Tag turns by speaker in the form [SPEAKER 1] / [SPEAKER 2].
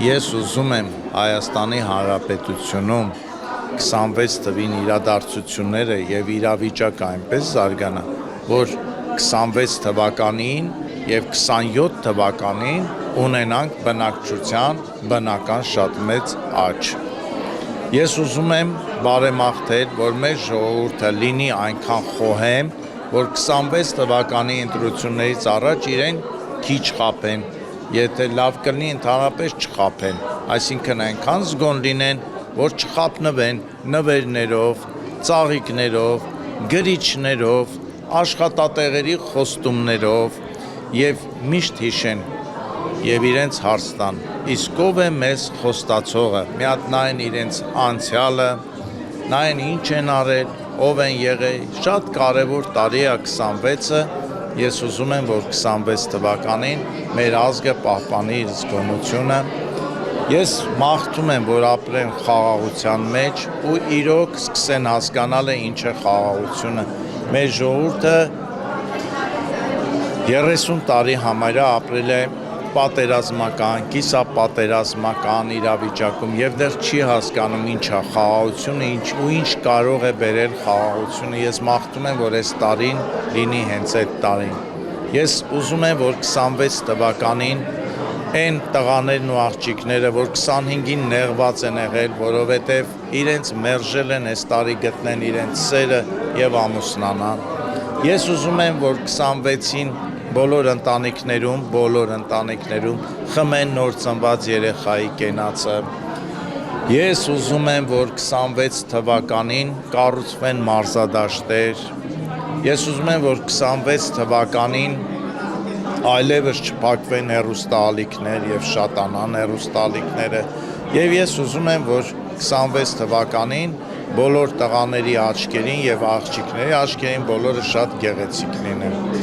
[SPEAKER 1] Ես ուզում եմ Հայաստանի Հանրապետությունում 26 թվին իրադարձությունները եւ իրավիճակը այնպես զարգանա, որ 26 թվականին եւ 27 թվականին ունենանք բնակչության բնական շատ մեծ աճ։ Ես ուզում եմ բարեմաղթել, որ մեր ժողովուրդը լինի այնքան խոհեմ, որ 26 թվականի ընտրություններից առաջ իրեն քիչ խաբեն, եթե լավ կլինի ընդհանրապես չխաբեն, այսինքն այնքան զգոն լինեն, որ չխաբնվեն նվերներով, ծաղիկներով, գրիչներով, աշխատատեղերի խոստումներով եւ միշտ հիշեն եւ իրենց հարց տան, իսկ ով է մեզ խոստացողը, մի հատ նայեն իրենց անցյալը, նայեն ինչ են արել, ով են եղել, շատ կարևոր տարի է 26-ը, ես ուզում եմ, որ 26 թվականին մեր ազգը պահպանի իր զգոնությունը, ես մաղթում եմ, որ ապրեն խաղաղության մեջ ու իրոք սկսեն հասկանալ ինչ է խաղաղությունը, մեր ժողովուրդը 30 տարի համարյա ապրել է պատերազմական, կիսապատերազմական իրավիճակում եւ դեռ չի հասկանում ինչ է խաղաղությունը, ինչ կարող է բերել խաղաղությունը։ Ես մաղթում եմ, որ այս տարին լինի հենց այդ տարին։ Ես ուզում եմ, որ 26 թվականին այն տղաներն ու աղջիկները, որ 25-ին նեղված են եղել, որովհետեւ իրենց մերժել են այս տարի գտնեն իրենց սերը եւ ամուսնանան։ Ես ուզում եմ, որ 26-ին բոլոր ընտանիքներում խմեն նոր ծնված երեխայի կենացը։ Ես ուզում եմ, որ 26 թվականին կառուցվեն մարզադաշտեր։ Ես ուզում եմ, որ 26 թվականին այլևս չփակվեն հեռուստաալիքներ եւ շատանան հեռուստաալիքները։ Եվ ես ուզում եմ, որ 26 թվականին բոլոր տղաների աչքերին եւ աղջիկների աչքերին բոլորը շատ գեղեցիկ լինեն։